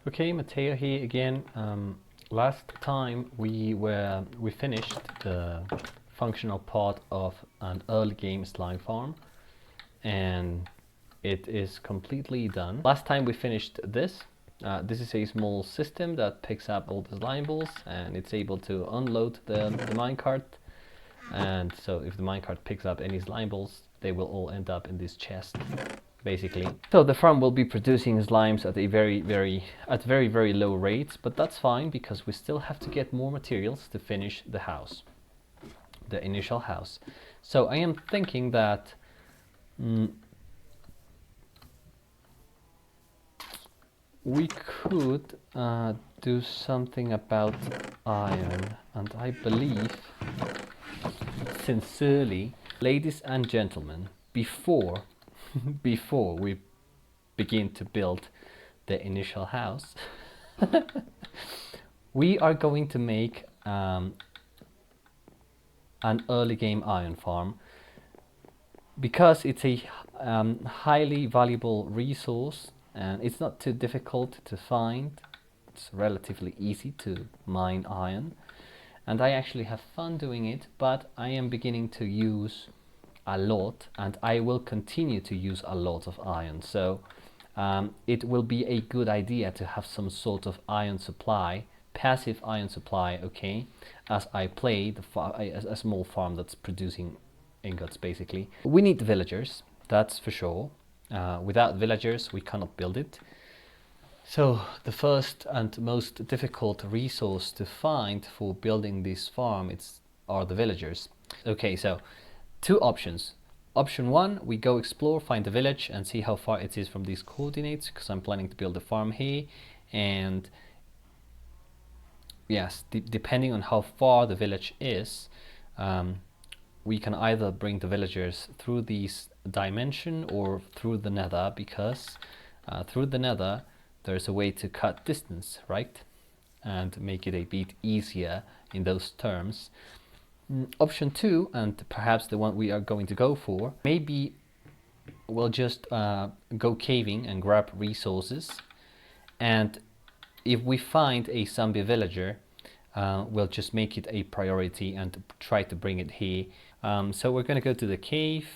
Okay, Matteo here again. Last time we finished the functional part of an early game slime farm, and it is completely done. Last time we finished this. This is a small system that picks up all the slime balls, and it's able to unload the minecart. And so if the minecart picks up any slime balls, they will all end up in this chest, basically. So the farm will be producing slimes at a very low rates, but that's fine because we still have to get more materials to finish the house, the initial house. So I am thinking that we could do something about iron, and I believe, sincerely, ladies and gentlemen, before we begin to build the initial house, we are going to make an early game iron farm, because it's a highly valuable resource and it's not too difficult to find. It's relatively easy to mine iron, and I actually have fun doing it, but I am beginning to use a lot, and I will continue to use a lot of iron. So it will be a good idea to have some sort of iron supply, passive iron supply, okay, as I play a small farm that's producing ingots, basically. We need villagers, that's for sure. Without villagers we cannot build it. So the first and most difficult resource to find for building this farm are the villagers. Okay, so two options. Option one, we go explore, find a village and see how far it is from these coordinates, because I'm planning to build a farm here, and yes, depending on how far the village is, we can either bring the villagers through these dimension or through the nether, because through the nether there's a way to cut distance, right, and make it a bit easier in those terms. Option two, and perhaps the one we are going to go for, maybe we'll just go caving and grab resources, and if we find a zombie villager, we'll just make it a priority and try to bring it here. So we're going to go to the cave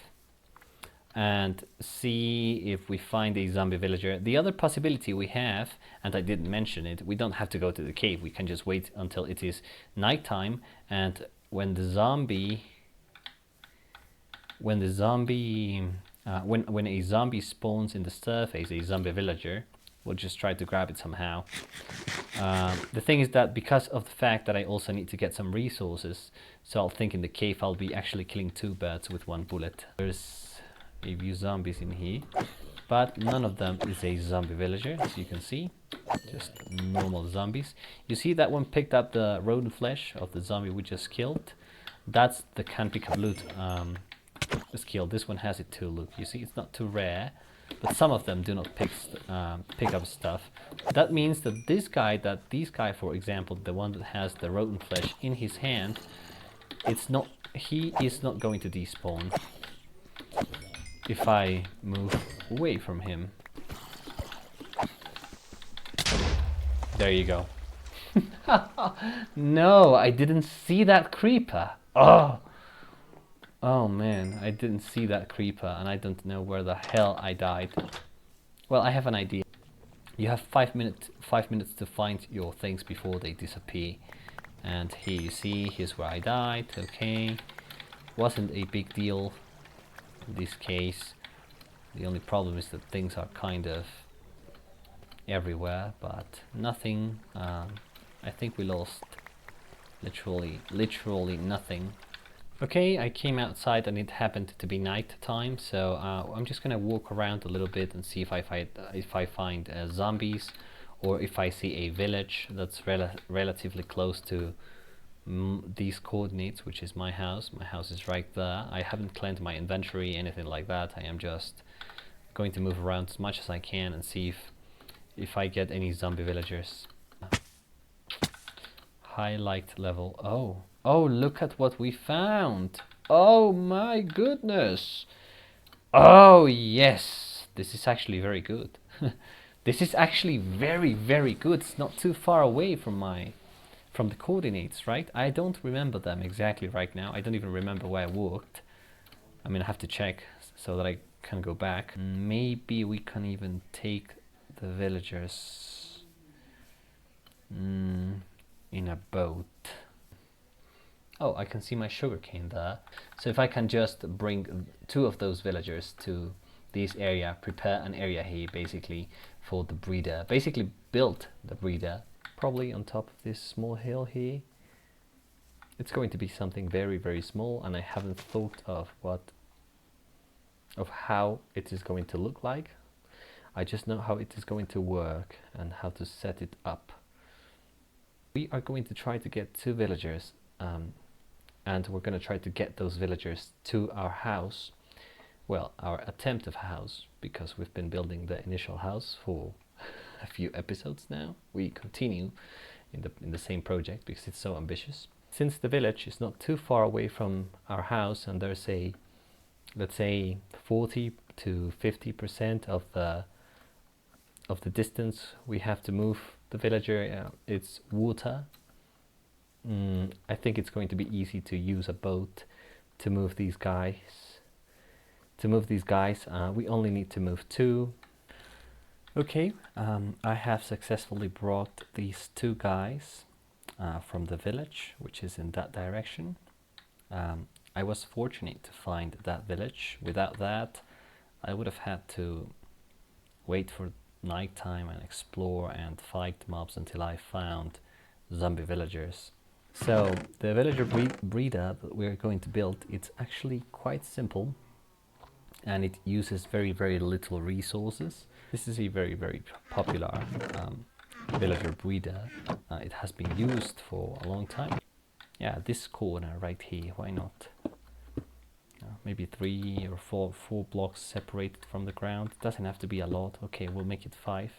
and see if we find a zombie villager. The other possibility we have, and I didn't mention it, we don't have to go to the cave. We can just wait until it is nighttime, and when a zombie spawns in the surface, a zombie villager, we'll just try to grab it somehow. The thing is that because of the fact that I also need to get some resources, so I'll think in the cave I'll be actually killing two birds with one bullet. There's a few zombies in here, but none of them is a zombie villager, as you can see, just normal zombies. You see that one picked up the rodent flesh of the zombie we just killed. That's the can pick up loot skill. This one has it too. Look, you see, it's not too rare, but some of them do not pick up stuff. That means that this guy, for example, the one that has the rodent flesh in his hand, he is not going to despawn if I move away from him. There you go. No, I didn't see that creeper. Oh man, I didn't see that creeper, and I don't know where the hell I died. Well, I have an idea. You have 5 minutes to find your things before they disappear. And here you see, here's where I died. Okay, wasn't a big deal in this case. The only problem is that things are kind of everywhere, but nothing. I think we lost literally nothing. Okay, I came outside and it happened to be night time, so I'm just gonna walk around a little bit and see if I find zombies, or if I see a village that's relatively close to these coordinates, which is my house. My house is right there. I haven't cleaned my inventory, anything like that. I am just going to move around as much as I can and see if I get any zombie villagers. Highlight level. Oh, look at what we found. Oh my goodness. Oh yes, this is actually very good. This is actually very, very good. It's not too far away from the coordinates, right? I don't remember them exactly right now. I don't even remember where I walked. I mean, I have to check so that I can go back. Maybe we can even take the villagers in a boat. Oh, I can see my sugarcane there. So if I can just bring 2 of those villagers to this area, prepare an area here basically for the breeder. Basically build the breeder, probably on top of this small hill here. It's going to be something very, very small, and I haven't thought of how it is going to look like. I just know how it is going to work and how to set it up. We are going to try to get 2 villagers, and we're going to try to get those villagers to our house. Well, our attempt of house, because we've been building the initial house for a few episodes now. We continue in the same project because it's so ambitious. Since the village is not too far away from our house, and there's a, let's say, 40 to 50% of the distance we have to move the villager, it's water. I think it's going to be easy to use a boat to move these guys. We only need to move 2. Okay, I have successfully brought these 2 guys from the village, which is in that direction. I was fortunate to find that village. Without that, I would have had to wait for nighttime and explore and fight mobs until I found zombie villagers. So the villager breeder that we're going to build, it's actually quite simple, and it uses very, very little resources. This is a very, very popular villager breeder. It has been used for a long time. Yeah, this corner right here, why not? Maybe 3 or 4 blocks separated from the ground. It doesn't have to be a lot. Okay, we'll make it 5.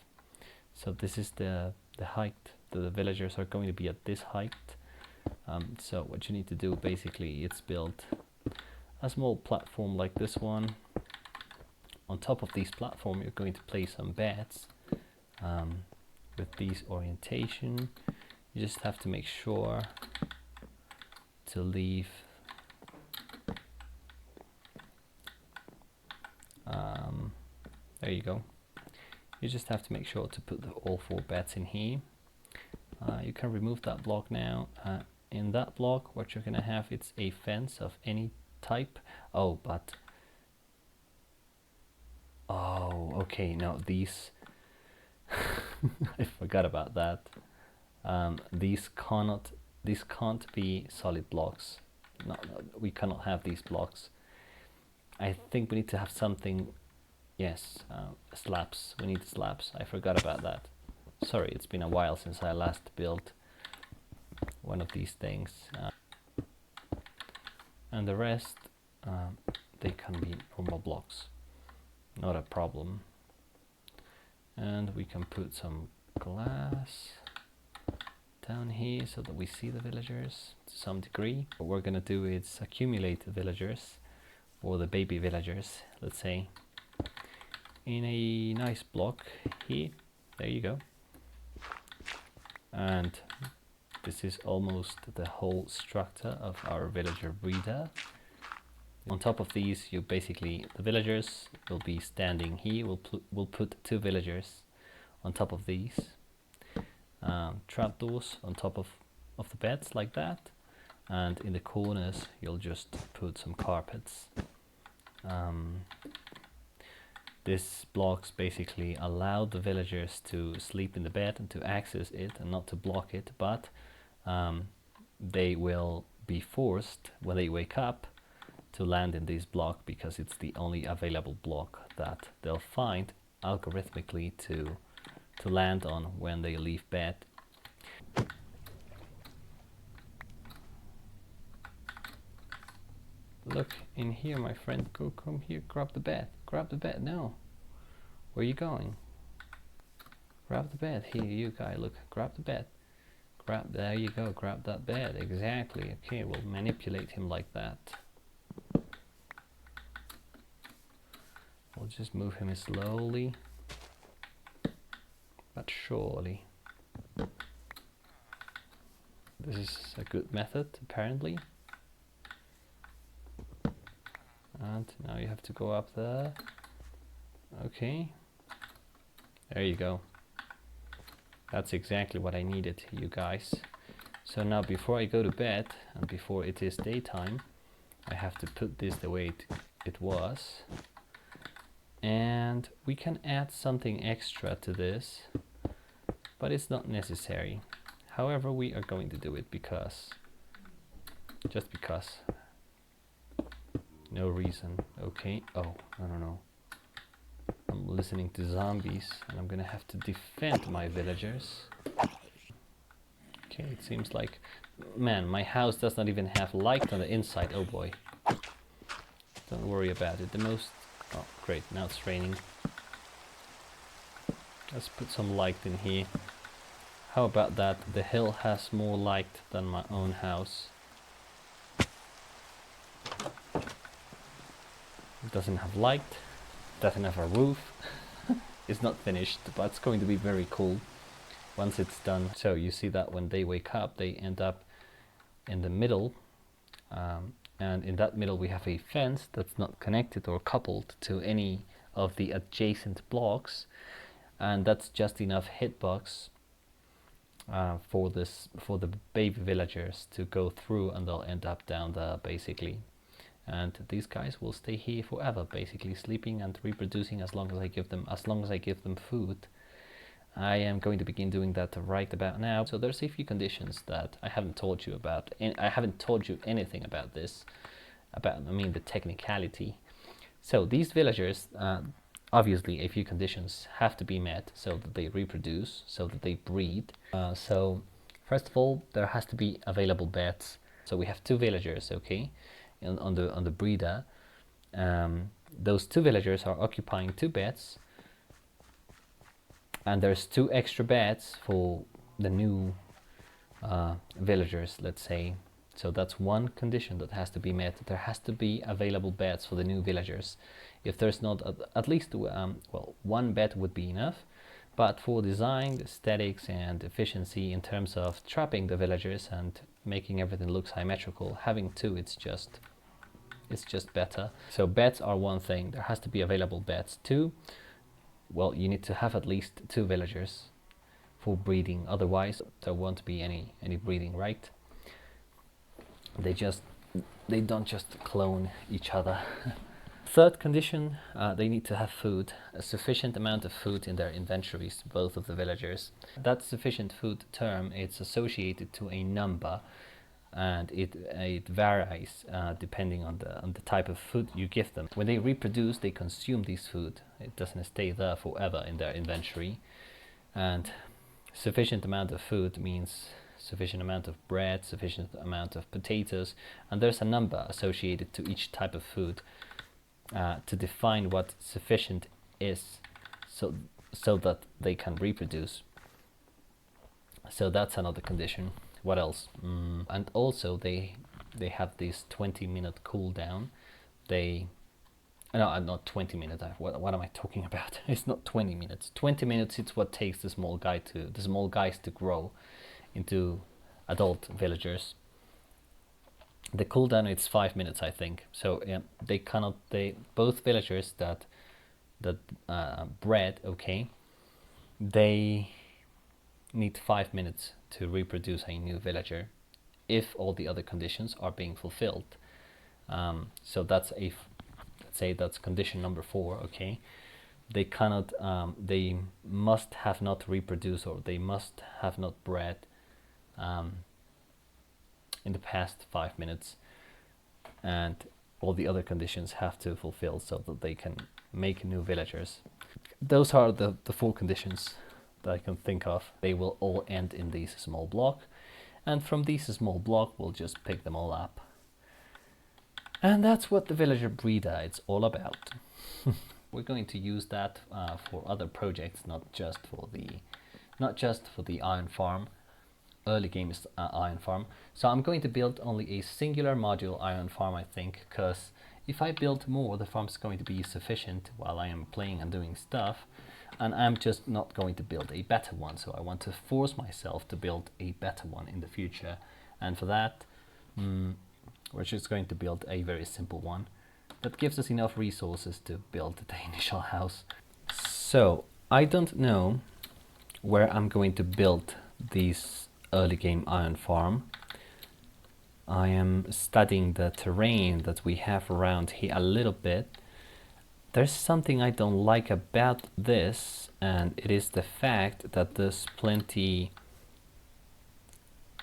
So this is the height. The villagers are going to be at this height. So what you need to do basically, it's build a small platform like this one. On top of this platform, you're going to place some beds with these orientation. You just have to make sure to leave there you go. You just have to make sure to put all 4 beds in here. You can remove that block now. In that block, what you're gonna have, it's a fence of any type. Oh, okay, no, these I forgot about that. These can't be solid blocks. No, we cannot have these blocks. I think we need to have something. Yes, slabs. We need slabs. I forgot about that. Sorry, it's been a while since I last built one of these things. And the rest, they can be normal blocks. Not a problem. And we can put some glass down here so that we see the villagers to some degree. What we're gonna do is accumulate the villagers, or the baby villagers, let's say, in a nice block here. There you go. And this is almost the whole structure of our villager breeder. On top of these, you basically, the villagers will be standing here. We'll put 2 villagers on top of these. Trapdoors on top of the beds like that. And in the corners, you'll just put some carpets. These blocks basically allow the villagers to sleep in the bed and to access it and not to block it, but they will be forced when they wake up to land in this block because it's the only available block that they'll find algorithmically to land on when they leave bed. Look in here, my friend. Come here, grab the bed. Grab the bed. No. Where are you going? Grab the bed. Here, you guy, look. Grab the bed. There you go. Grab that bed. Exactly. Okay, we'll manipulate him like that. We'll just move him slowly. But surely this is a good method, apparently. And now you have to go up there. Okay. There you go. That's exactly what I needed, you guys. So now before I go to bed, and before it is daytime, I have to put this the way it was. And we can add something extra to this, but it's not necessary. However, we are going to do it just because. No reason. Okay. Oh, I don't know. I'm listening to zombies and I'm gonna have to defend my villagers. Okay, it seems like, man, my house does not even have light on the inside. Oh boy. Don't worry about it. Oh great, now it's raining. Let's put some light in here. How about that? The hill has more light than my own house. It doesn't have light, doesn't have a roof. It's not finished, but it's going to be very cool once it's done. So you see that when they wake up, they end up in the middle, and in that middle we have a fence that's not connected or coupled to any of the adjacent blocks, and that's just enough hitbox for the baby villagers to go through, and they'll end up down there basically. And these guys will stay here forever, basically sleeping and reproducing as long as I give them food. I am going to begin doing that right about now. So there's a few conditions that I haven't told you about, and I haven't told you anything about this, the technicality. So these villagers, obviously a few conditions have to be met so that they reproduce, so that they breed. So first of all, there has to be available beds. So we have 2 villagers, okay, on the breeder. Those 2 villagers are occupying 2 beds, and there's 2 extra beds for the new villagers, let's say. So that's one condition that has to be met. There has to be available beds for the new villagers. If there's not, at least well, 1 bed would be enough, but for design, aesthetics and efficiency in terms of trapping the villagers and making everything look symmetrical, having 2, it's just better. So beds are one thing. There has to be available beds. 2, well, you need to have at least 2 villagers for breeding, otherwise there won't be any breeding, right? They don't just clone each other. Third condition, they need to have food, a sufficient amount of food in their inventories, both of the villagers. That sufficient food term, it's associated to a number, and it varies depending on the type of food you give them. When they reproduce, they consume this food. It doesn't stay there forever in their inventory. And sufficient amount of food means sufficient amount of bread, sufficient amount of potatoes, and there's a number associated to each type of food to define what sufficient is, so that they can reproduce. So that's another condition. What else? And also they have this 20-minute cooldown. No, not 20 minutes. What am I talking about? It's not 20 minutes. 20 minutes. It's what takes the small guys to grow into adult villagers. The cooldown is 5 minutes, I think. So yeah, both villagers that bred, okay, they need 5 minutes to reproduce a new villager if all the other conditions are being fulfilled. So that's let's say that's condition number 4, okay. They cannot, they must have not reproduced, or they must have not bred in the past 5 minutes, and all the other conditions have to fulfill so that they can make new villagers. Those are the 4 conditions that I can think of. They will all end in this small block, and from this small block we'll just pick them all up. And that's what the villager breeder is all about. We're going to use that for other projects, not just for the iron farm, early game iron farm. So I'm going to build only a singular module iron farm, I think, because if I build more, the farm's going to be sufficient while I am playing and doing stuff. and I'm just not going to build a better one. So I want to force myself to build a better one in the future, and for that we're just going to build a very simple one that gives us enough resources to build the initial house. So I don't know where I'm going to build this early game iron farm. I am studying the terrain that we have around here a little bit. There's something I don't like about this, and it is the fact that there's plenty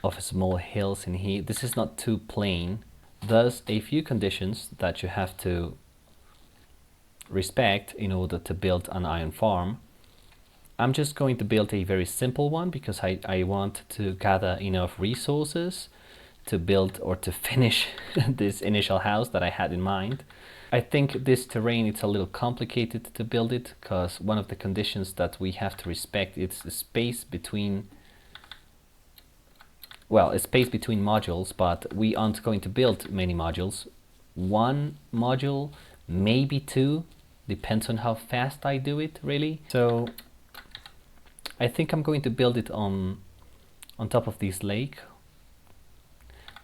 of small hills in here. This is not too plain. There's a few conditions that you have to respect in order to build an iron farm. I'm just going to build a very simple one because I want to gather enough resources to build or to finish this initial house that I had in mind. I think this terrain, it's a little complicated to build it because one of the conditions that we have to respect is the space between, well, a space between modules, but we aren't going to build many modules. One module, maybe two, depends on how fast I do it, really. So I think I'm going to build it on top of this lake.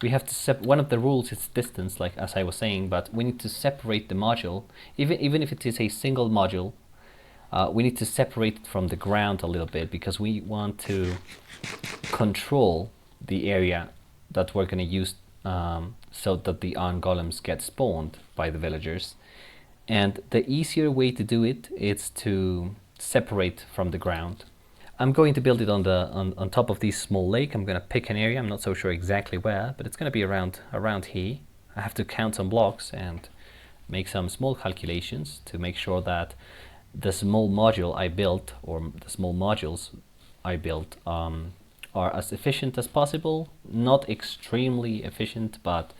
We have to one of the rules is distance, like as I was saying, but we need to separate the module. Even if it is a single module, we need to separate it from the ground a little bit because we want to control the area that we're going to use so that the iron golems get spawned by the villagers. And the easier way to do it is to separate from the ground. I'm going to build it on top of this small lake. I'm going to pick an area. I'm not so sure exactly where, but it's going to be around here. I have to count some blocks and make some small calculations to make sure that the small module I built, or the small modules I built, are as efficient as possible. Not extremely efficient, but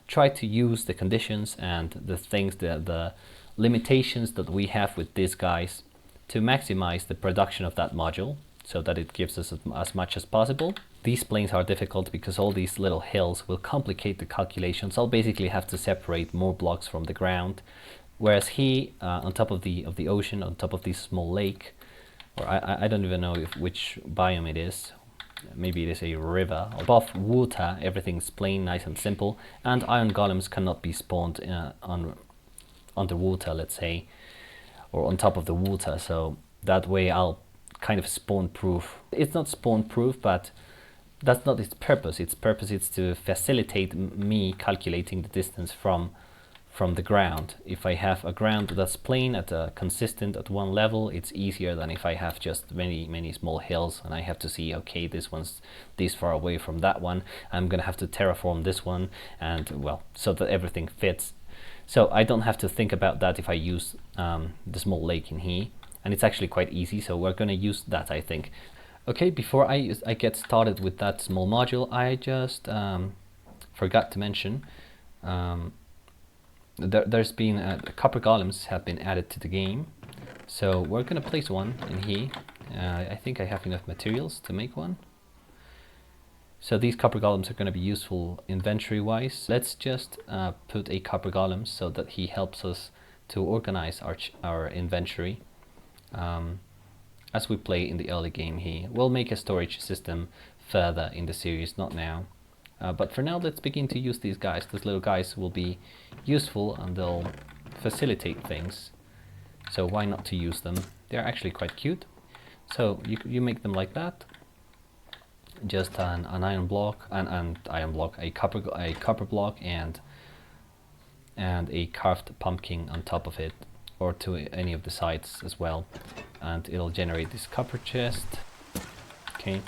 try to use the conditions and the things, the limitations that we have with these guys to maximize the production of that module, so that it gives us as much as possible. These planes are difficult because all these little hills will complicate the calculations. I'll basically have to separate more blocks from the ground, whereas here on top of the ocean, on top of this small lake, or I don't even know which biome it is. Maybe it is a river. Above water, everything's plain, nice and simple, and iron golems cannot be spawned underwater, let's say, or on top of the water. So that way I'll kind of spawn proof. It's not spawn proof, but that's not its purpose. Its purpose is to facilitate me calculating the distance from the ground. If I have a ground that's plain consistent at one level, it's easier than if I have just many small hills and I have to see, okay, this one's this far away from that one. I'm gonna have to terraform this one, and well, so that everything fits. So I don't have to think about that if I use the small lake in here. And it's actually quite easy, so we're going to use that, I think. Okay, before I get started with that small module, I just forgot to mention there's been copper golems have been added to the game, so we're going to place one in here. I think I have enough materials to make one. So these copper golems are going to be useful inventory wise. Let's just put a copper golem so that he helps us to organize our inventory. As we play in the early game here. We'll make a storage system further in the series, not now. But for now, let's begin to use these guys. These little guys will be useful and they'll facilitate things. So why not to use them? They're actually quite cute. So you make them like that. Just an iron block, a copper block, and a carved pumpkin on top of it, or to any of the sides as well, and it'll generate this copper chest. Okay,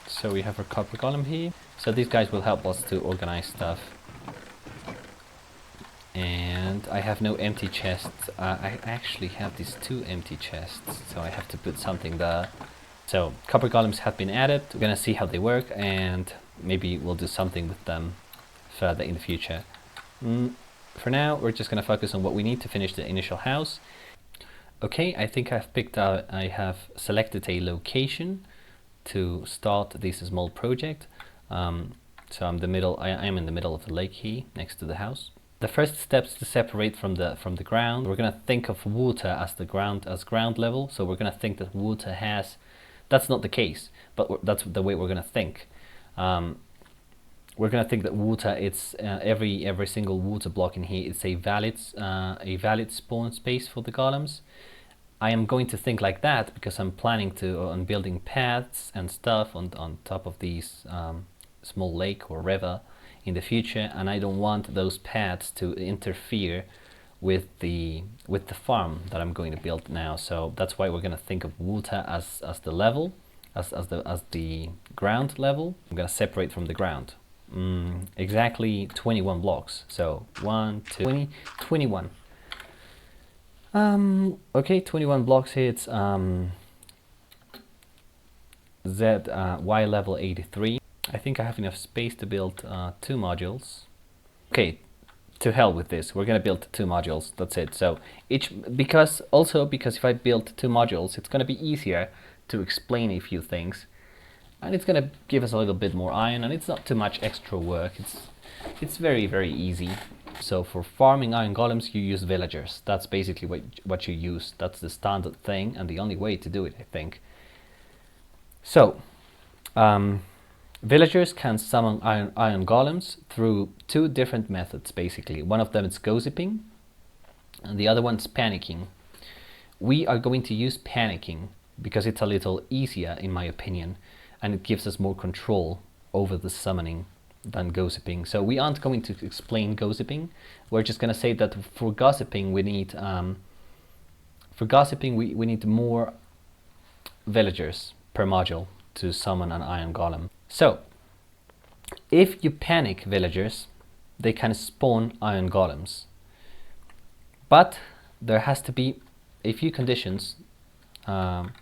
so we have our copper golem here. So these guys will help us to organize stuff. And I have no empty chests. I actually have these 2 empty chests, so I have to put something there. So copper golems have been added. We're gonna see how they work, and maybe we'll do something with them further in the future. For now, we're just going to focus on what we need to finish the initial house. Okay, I think I have selected a location to start this small project. So I am in the middle of the lake here, next to the house. The first step is to separate from the ground. We're gonna think of water as ground level. So we're gonna think that water has. That's not the case, but that's the way we're gonna think. We're gonna think that water, it's every single water block in here, it's a valid spawn space for the golems. I am going to think like that because I'm planning to on building paths and stuff on top of these small lake or river in the future, and I don't want those paths to interfere with the farm that I'm going to build now. So that's why we're going to think of water as the level, as the ground level. I'm going to separate from the ground. Exactly 21 blocks. So 1, 2, 20, 21. Okay, 21 blocks here. It's Y level 83. I think I have enough space to build 2 modules. Okay, to hell with this. We're gonna build 2 modules. That's it. So because if I build 2 modules, it's gonna be easier to explain a few things, and it's gonna give us a little bit more iron, and it's not too much extra work. It's very, very easy. So for farming iron golems, you use villagers. That's basically what you use. That's the standard thing and the only way to do it, I think. So villagers can summon iron golems through 2 different methods, basically. One of them is gossiping, and the other one's panicking. We are going to use panicking because it's a little easier, in my opinion, and it gives us more control over the summoning than gossiping. So we aren't going to explain gossiping. We're just going to say that for gossiping we need we need more villagers per module to summon an iron golem. So if you panic villagers, they can spawn iron golems, but there has to be a few conditions that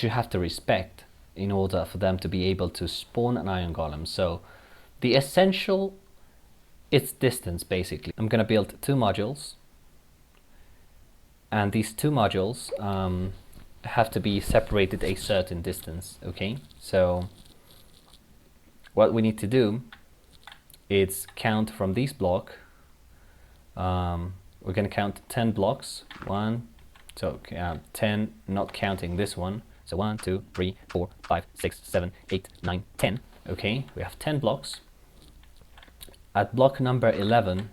you have to respect in order for them to be able to spawn an iron golem. So the essential is distance, basically. I'm gonna build 2 modules, and these 2 modules have to be separated a certain distance. Okay, so what we need to do is count from this block. We're gonna count 10 blocks. 10, not counting this one. So 1, 2, 3, 4, 5, 6, 7, 8, 9, 10. Okay, we have 10 blocks. At block number 11,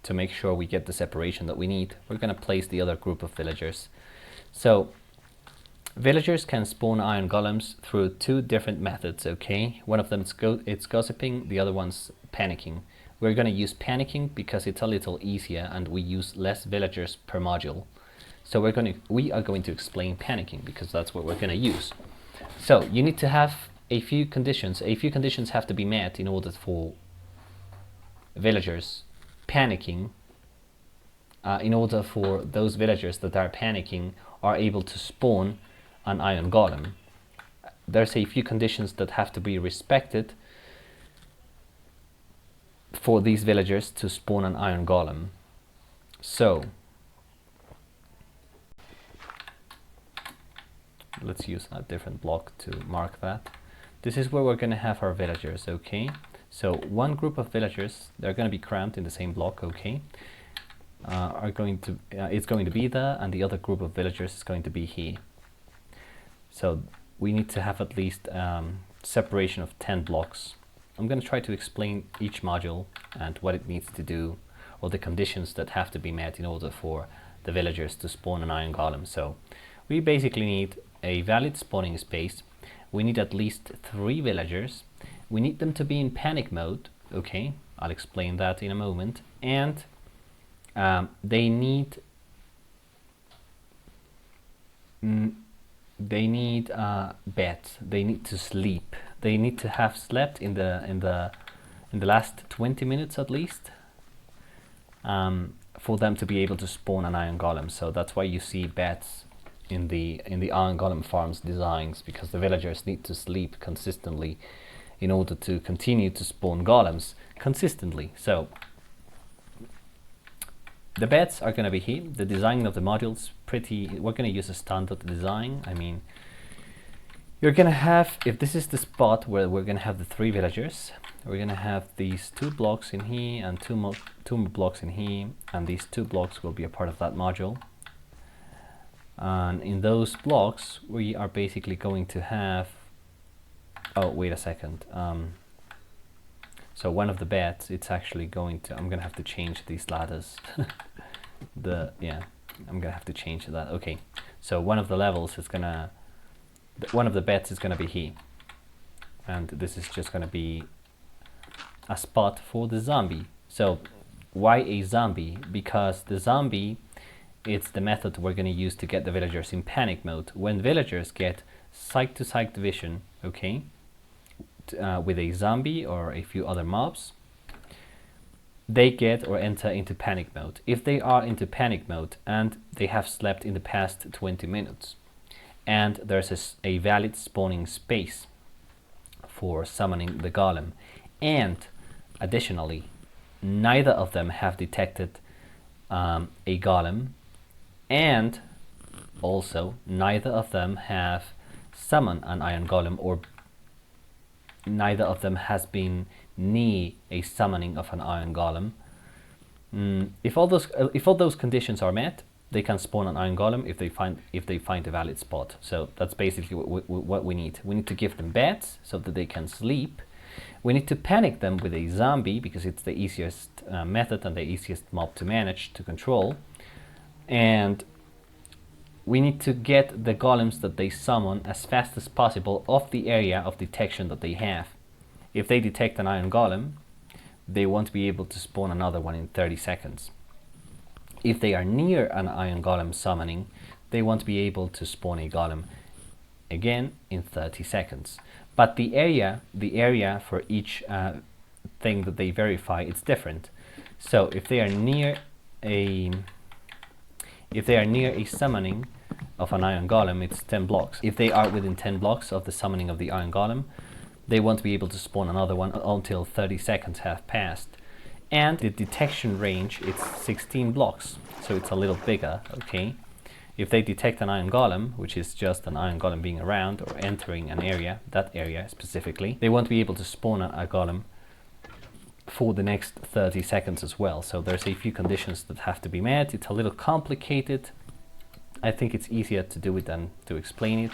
to make sure we get the separation that we need, we're going to place the other group of villagers. So villagers can spawn iron golems through 2 different methods. Okay, one of them it's gossiping, the other one's panicking. We're going to use panicking because it's a little easier and we use less villagers per module. So we are going to explain panicking because that's what we're going to use. So you need to have a few conditions. A few conditions have to be met in order for villagers panicking, in order for those villagers that are panicking are able to spawn an iron golem. There's a few conditions that have to be respected for these villagers to spawn an iron golem. So let's use a different block to mark that. This is where we're going to have our villagers. Okay, so one group of villagers, they're going to be cramped in the same block. Okay, it's going to be there, and the other group of villagers is going to be here. So we need to have at least separation of 10 blocks. I'm going to try to explain each module and what it needs to do, or the conditions that have to be met in order for the villagers to spawn an iron golem. So we basically need a valid spawning space. We need at least 3 villagers. We need them to be in panic mode. Okay, I'll explain that in a moment. And they need beds. They need to sleep. They need to have slept in the last 20 minutes at least, for them to be able to spawn an iron golem. So that's why you see beds in the iron golem farms designs, because the villagers need to sleep consistently in order to continue to spawn golems consistently. So the beds are going to be here. The design of the modules we're going to use a standard design. I mean, you're going to have, if this is the spot where we're going to have the 3 villagers, we're gonna have these 2 blocks in here and two more blocks in here, and these 2 blocks will be a part of that module. And in those blocks we are basically going to have, oh wait a second, so one of the beds, it's actually going to, I'm gonna have to change these ladders. I'm gonna have to change that. Okay, so one of the levels is gonna, one of the beds is gonna be here, and this is just gonna be a spot for the zombie. So why a zombie? Because the zombie, it's the method we're going to use to get the villagers in panic mode. When villagers get site-to-site vision, okay, with a zombie or a few other mobs, they get or enter into panic mode. If they are into panic mode and they have slept in the past 20 minutes and there's a valid spawning space for summoning the golem, and additionally neither of them have detected a golem, and also neither of them have summoned an iron golem, or neither of them has been near a summoning of an iron golem. If all those conditions are met, they can spawn an iron golem if they find a valid spot. So that's basically what we need. We need to give them beds so that they can sleep. We need to panic them with a zombie because it's the easiest method and the easiest mob to manage, to control. And we need to get the golems that they summon as fast as possible off the area of detection that they have. If they detect an iron golem, they won't be able to spawn another one in 30 seconds. If they are near an iron golem summoning, they won't be able to spawn a golem again in 30 seconds. But the area for each thing that they verify, it's different. So if they are near a summoning of an iron golem, it's 10 blocks. If they are within 10 blocks of the summoning of the iron golem, they won't be able to spawn another one until 30 seconds have passed. And the detection range, it's 16 blocks, so it's a little bigger, okay? If they detect an iron golem, which is just an iron golem being around or entering an area, that area specifically, they won't be able to spawn a golem for the next 30 seconds as well. So there's a few conditions that have to be met. It's a little complicated. I think it's easier to do it than to explain it.